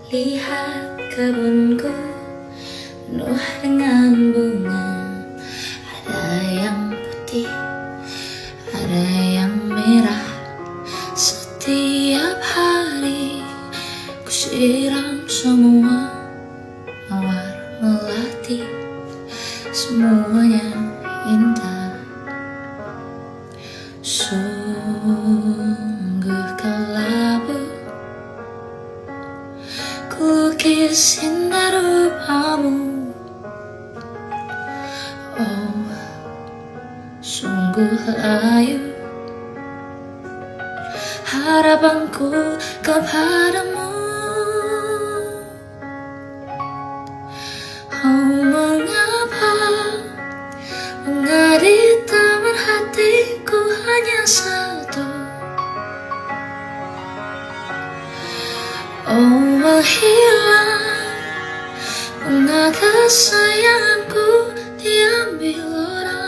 Lihat kebunku penuh dengan bunga. Ada yang putih, ada yang merah. Setiap hari ku siram semua mawar melati. Semuanya indah. Sungguh kelabu ku lukis indah rupamu. Oh, sungguh layu harapanku kepadamu. Oh, mengapa di taman hatiku hanya satu? Oh, menghilang bunga kesayanganku diambil orang.